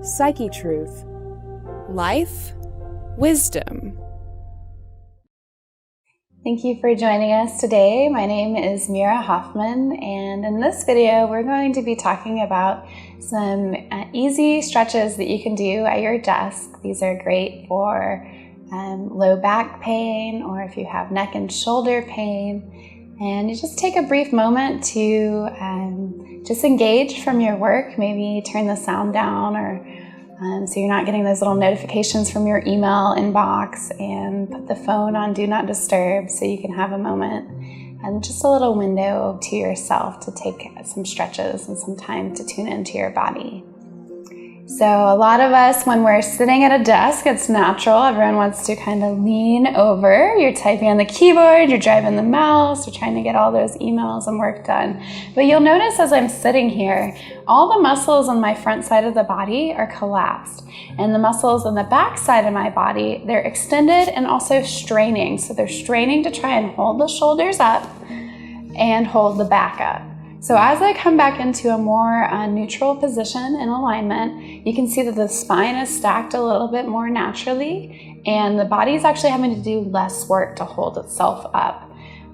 Psyche Truth, Life, Wisdom. Thank you for joining us today. My name is Mira Hoffman, and in this video we're going to be talking about some easy stretches that you can do at your desk. These are great for low back pain, or if you have neck and shoulder pain. And you just take a brief moment to just engage from your work, maybe turn the sound down, or so you're not getting those little notifications from your email inbox, and put the phone on Do Not Disturb so you can have a moment and just a little window to yourself to take some stretches and some time to tune into your body. So a lot of us, when we're sitting at a desk, it's natural. Everyone wants to kind of lean over. You're typing on the keyboard, you're driving the mouse, you're trying to get all those emails and work done. But you'll notice as I'm sitting here, all the muscles on my front side of the body are collapsed. And the muscles on the back side of my body, they're extended and also straining. So they're straining to try and hold the shoulders up and hold the back up. So as I come back into a more neutral position in alignment, you can see that the spine is stacked a little bit more naturally, and the body is actually having to do less work to hold itself up.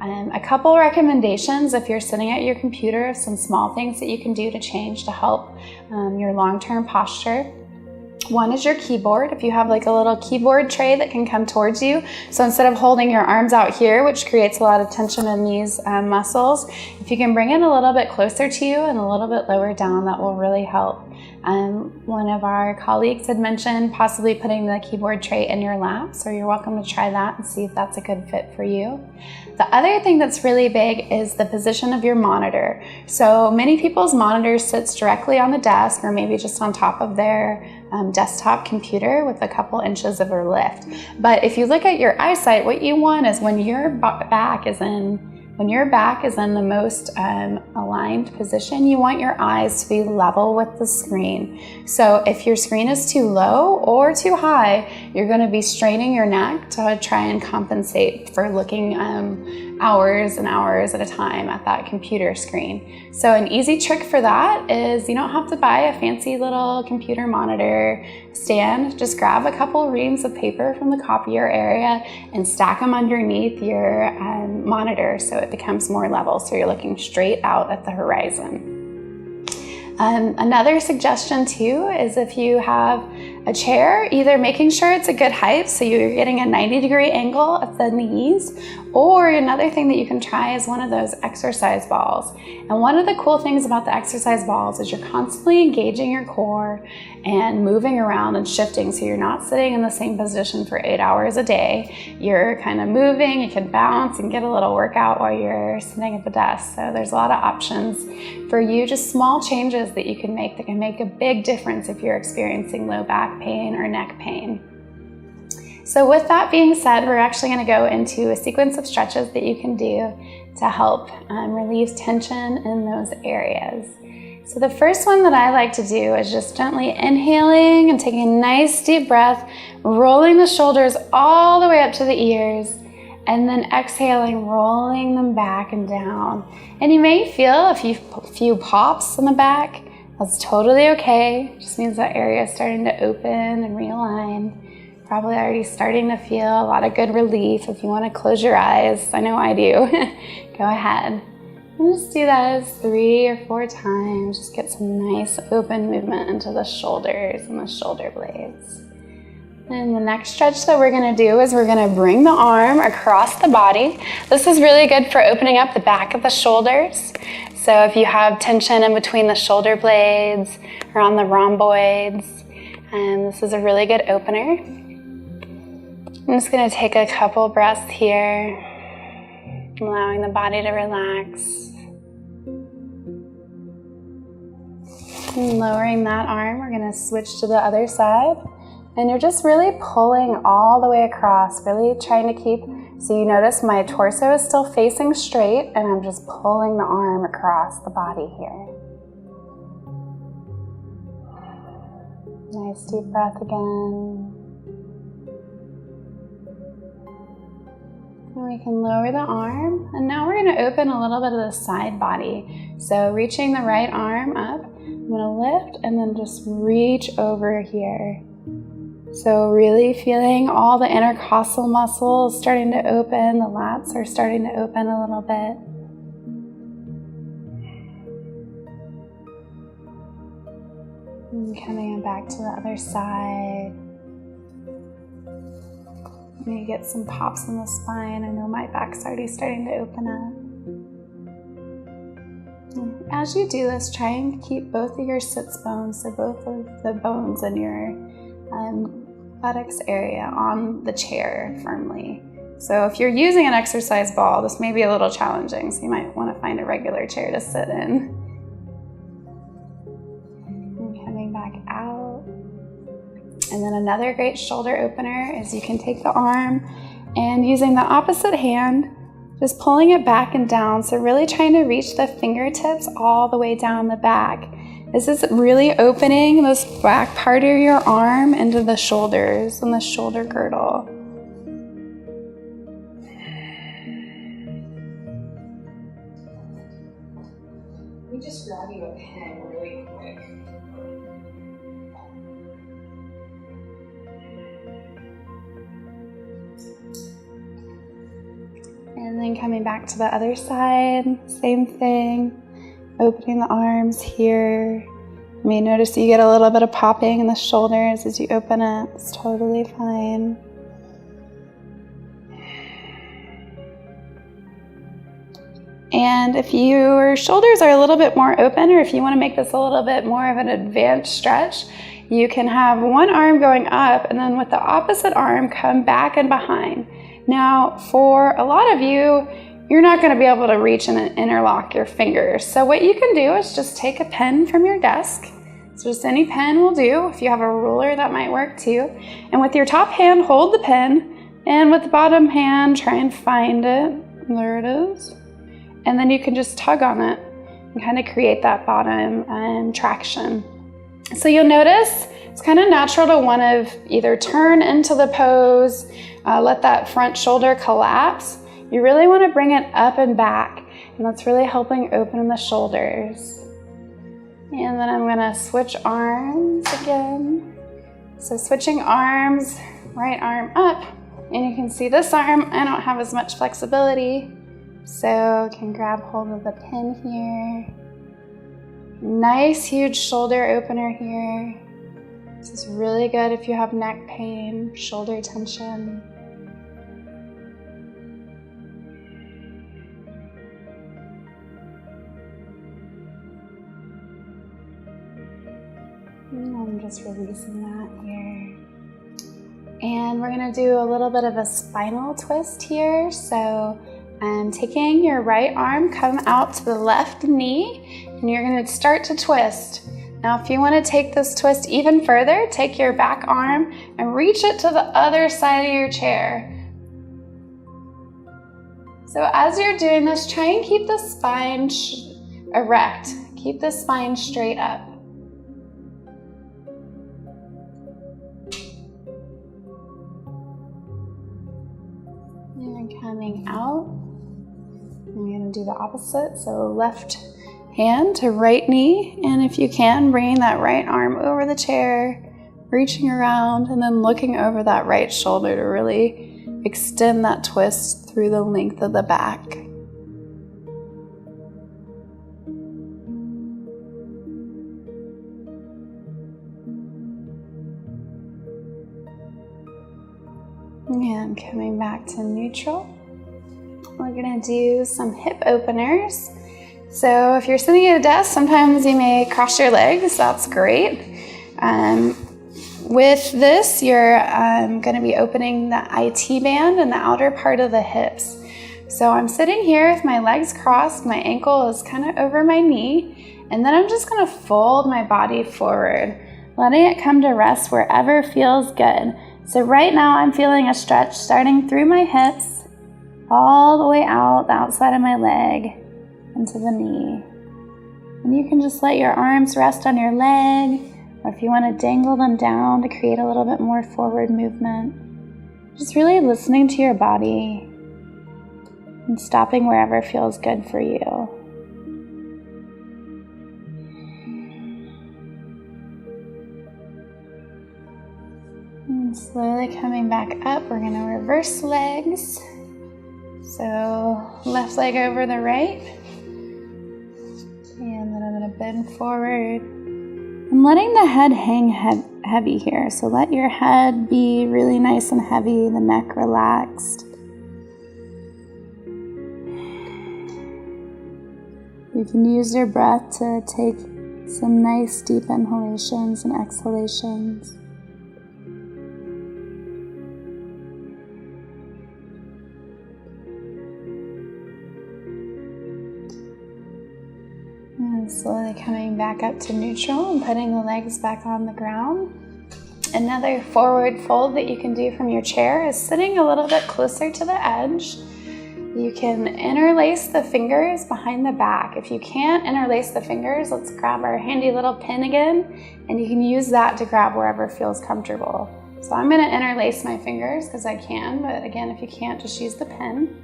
A couple recommendations if you're sitting at your computer of some small things that you can do to change to help your long-term posture. One is your keyboard. If you have like a little keyboard tray that can come towards you, so instead of holding your arms out here, which creates a lot of tension in these muscles, if you can bring it a little bit closer to you and a little bit lower down, that will really help. One of our colleagues had mentioned possibly putting the keyboard tray in your lap, so you're welcome to try that and see if that's a good fit for you. The other thing that's really big is the position of your monitor. So many people's monitor sits directly on the desk, or maybe just on top of their desktop computer with a couple inches of a lift. But if you look at your eyesight, what you want is when your back is in the most aligned position, you want your eyes to be level with the screen. So if your screen is too low or too high, you're going to be straining your neck to try and compensate for looking hours and hours at a time at that computer screen. So an easy trick for that is you don't have to buy a fancy little computer monitor stand. Just grab a couple reams of paper from the copier area and stack them underneath your monitor so it becomes more level, so you're looking straight out at the horizon. Another suggestion too is if you have a chair, either making sure it's a good height so you're getting a 90-degree angle at the knees, or another thing that you can try is one of those exercise balls. And one of the cool things about the exercise balls is you're constantly engaging your core and moving around and shifting, so you're not sitting in the same position for 8 hours a day. You're kind of moving, you can bounce and get a little workout while you're sitting at the desk. So there's a lot of options for you, just small changes that you can make that can make a big difference if you're experiencing low back pain or neck pain. So with that being said, we're actually going to go into a sequence of stretches that you can do to help relieve tension in those areas. So the first one that I like to do is just gently inhaling and taking a nice deep breath, rolling the shoulders all the way up to the ears, and then exhaling, rolling them back and down. And you may feel a few pops in the back. That's totally okay. Just means that area is starting to open and realign. Probably already starting to feel a lot of good relief. If you want to close your eyes, I know I do, go ahead. And just do that as 3 or 4 times. Just get some nice open movement into the shoulders and the shoulder blades. And the next stretch that we're going to do is we're going to bring the arm across the body. This is really good for opening up the back of the shoulders. So if you have tension in between the shoulder blades or on the rhomboids, this is a really good opener. I'm just going to take a couple breaths here, allowing the body to relax. And lowering that arm, we're going to switch to the other side. And you're just really pulling all the way across, really trying to keep, so you notice my torso is still facing straight, and I'm just pulling the arm across the body here. Nice deep breath again. And we can lower the arm, and now we're going to open a little bit of the side body. So reaching the right arm up, I'm gonna lift and then just reach over here. So really feeling all the intercostal muscles starting to open, the lats are starting to open a little bit. And coming back to the other side. Maybe get some pops in the spine. I know my back's already starting to open up. As you do this, try and keep both of your sits bones, so both of the bones in your buttocks area on the chair firmly. So if you're using an exercise ball, this may be a little challenging, so you might want to find a regular chair to sit in. And coming back out. And then another great shoulder opener is you can take the arm and using the opposite hand, just pulling it back and down. So really trying to reach the fingertips all the way down the back. This is really opening this back part of your arm into the shoulders and the shoulder girdle. Let me just grab you a pen really quick. And then coming back to the other side, same thing. Opening the arms here. You may notice you get a little bit of popping in the shoulders as you open it. It's totally fine. And if your shoulders are a little bit more open, or if you want to make this a little bit more of an advanced stretch, you can have one arm going up and then with the opposite arm come back and behind. Now, for a lot of you, you're not going to be able to reach and interlock your fingers. So what you can do is just take a pen from your desk. So just any pen will do. If you have a ruler, that might work too. And with your top hand, hold the pen. And with the bottom hand, try and find it. There it is. And then you can just tug on it and kind of create that bottom traction. So you'll notice it's kind of natural to want to either turn into the pose, let that front shoulder collapse. You really want to bring it up and back, and that's really helping open the shoulders. And then I'm going to switch arms again. So switching arms, right arm up, and you can see this arm, I don't have as much flexibility, so can grab hold of the pin here. Nice huge shoulder opener here. This is really good if you have neck pain, shoulder tension. And I'm just releasing that here. And we're gonna do a little bit of a spinal twist here. So I'm taking your right arm, come out to the left knee, and you're gonna start to twist. Now, if you wanna take this twist even further, take your back arm and reach it to the other side of your chair. So as you're doing this, try and keep the spine erect. Keep the spine straight up. And coming out, I'm going to do the opposite. So left hand to right knee, and if you can, bringing that right arm over the chair, reaching around, and then looking over that right shoulder to really extend that twist through the length of the back. And coming back to neutral, we're going to do some hip openers. So if you're sitting at a desk, sometimes you may cross your legs. That's great. With this, you're going to be opening the IT band and the outer part of the hips. So I'm sitting here with my legs crossed, my ankle is kind of over my knee, and then I'm just going to fold my body forward, letting it come to rest wherever feels good. So right now I'm feeling a stretch starting through my hips, all the way out the outside of my leg into the knee. And you can just let your arms rest on your leg, or if you want to dangle them down to create a little bit more forward movement. Just really listening to your body and stopping wherever feels good for you. And slowly coming back up, we're going to reverse legs. So left leg over the right. And then I'm going to bend forward. I'm letting the head hang heavy here. So let your head be really nice and heavy, the neck relaxed. You can use your breath to take some nice deep inhalations and exhalations. And slowly coming back up to neutral and putting the legs back on the ground. Another forward fold that you can do from your chair is sitting a little bit closer to the edge. You can interlace the fingers behind the back. If you can't interlace the fingers, let's grab our handy little pin again, and you can use that to grab wherever feels comfortable. So I'm going to interlace my fingers because I can, but again, if you can't, just use the pin.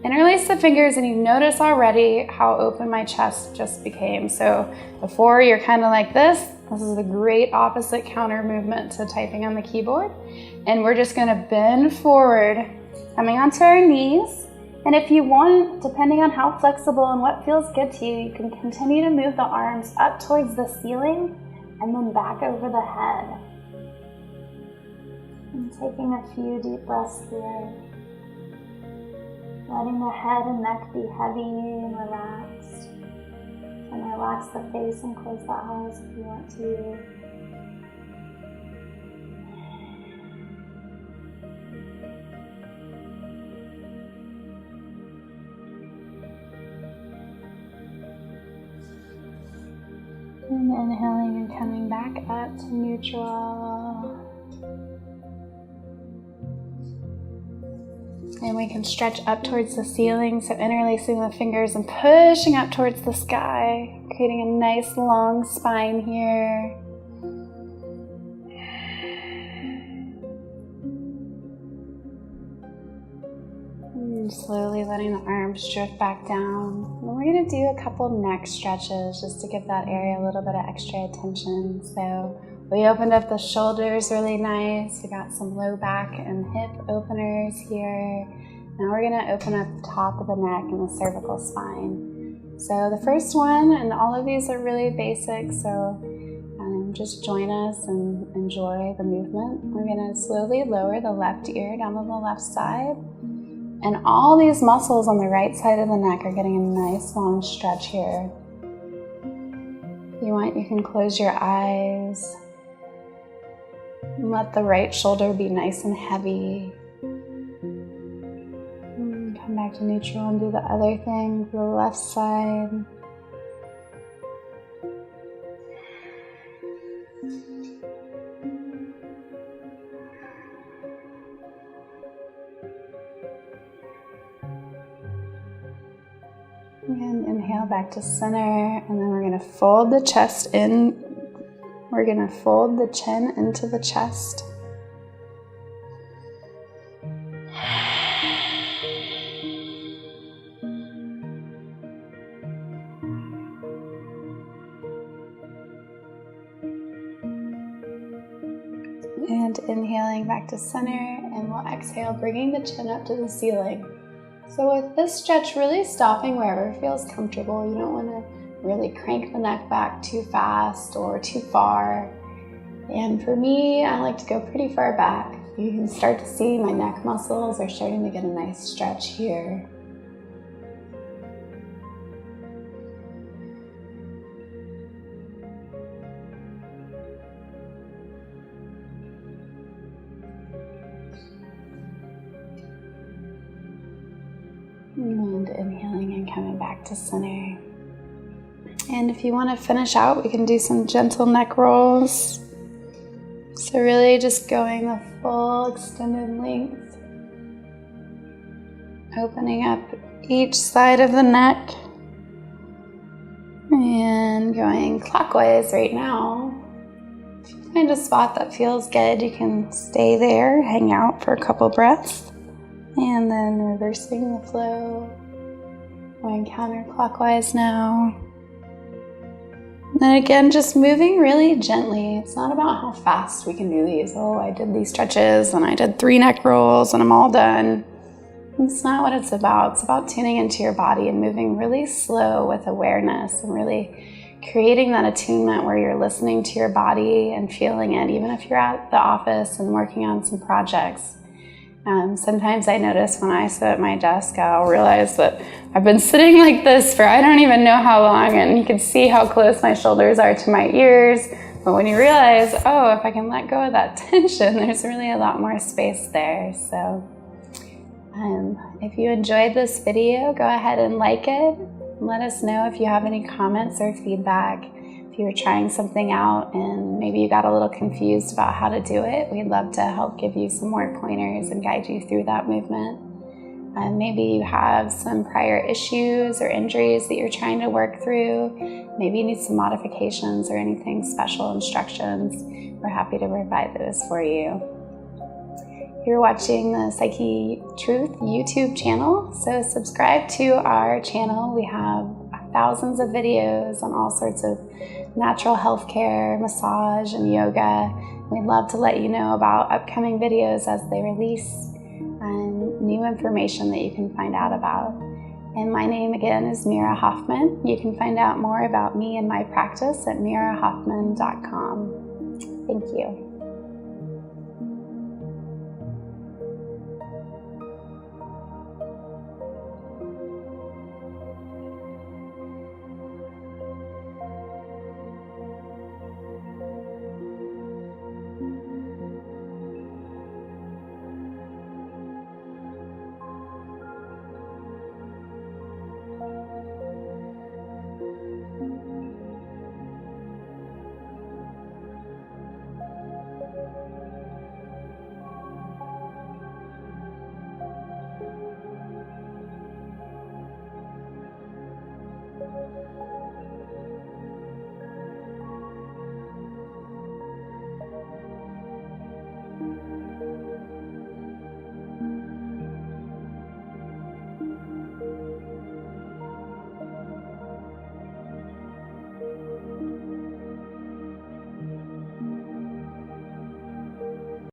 Interlace the fingers, and you notice already how open my chest just became. So before you're kind of like this is a great opposite counter movement to typing on the keyboard. And we're just going to bend forward, coming onto our knees. And if you want, depending on how flexible and what feels good to you, you can continue to move the arms up towards the ceiling and then back over the head. And taking a few deep breaths here. Letting the head and neck be heavy and relaxed. And relax the face and close the eyes if you want to. And inhaling and coming back up to neutral. And we can stretch up towards the ceiling, so interlacing the fingers and pushing up towards the sky, creating a nice long spine here. And slowly letting the arms drift back down. And we're going to do a couple neck stretches just to give that area a little bit of extra attention. So we opened up the shoulders really nice. We got some low back and hip openers here. Now we're going to open up the top of the neck and the cervical spine. So the first one, and all of these are really basic, so just join us and enjoy the movement. We're going to slowly lower the left ear down to the left side. And all these muscles on the right side of the neck are getting a nice long stretch here. If you want, you can close your eyes. And let the right shoulder be nice and heavy. And come back to neutral and do the other thing to the left side. And inhale back to center, and then we're going to fold the chest in. We're going to fold the chin into the chest. And inhaling back to center, and we'll exhale, bringing the chin up to the ceiling. So with this stretch, really stopping wherever feels comfortable. You don't want to really crank the neck back too fast or too far. And for me, I like to go pretty far back. You can start to see my neck muscles are starting to get a nice stretch here. And inhaling and coming back to center. And if you want to finish out, we can do some gentle neck rolls. So really just going the full extended length. Opening up each side of the neck. And going clockwise right now. If you find a spot that feels good, you can stay there, hang out for a couple breaths. And then reversing the flow, going counterclockwise now. And again, just moving really gently. It's not about how fast we can do these. Oh, I did these stretches and I did 3 neck rolls and I'm all done. It's not what it's about. It's about tuning into your body and moving really slow with awareness and really creating that attunement where you're listening to your body and feeling it, even if you're at the office and working on some projects. Sometimes I notice when I sit at my desk, I'll realize that I've been sitting like this for I don't even know how long, and you can see how close my shoulders are to my ears. But when you realize, oh, if I can let go of that tension, there's really a lot more space there. So if you enjoyed this video, go ahead and like it. Let us know if you have any comments or feedback. If you were trying something out and maybe you got a little confused about how to do it, we'd love to help give you some more pointers and guide you through that movement. Maybe you have some prior issues or injuries that you're trying to work through. Maybe you need some modifications or anything special instructions. We're happy to provide those for you. You're watching the Psyche Truth YouTube channel, so subscribe to our channel. We have thousands of videos on all sorts of natural health care, massage, and yoga. We'd love to let you know about upcoming videos as they release and new information that you can find out about. And my name again is Mira Hoffman. You can find out more about me and my practice at mirahoffman.com. Thank you.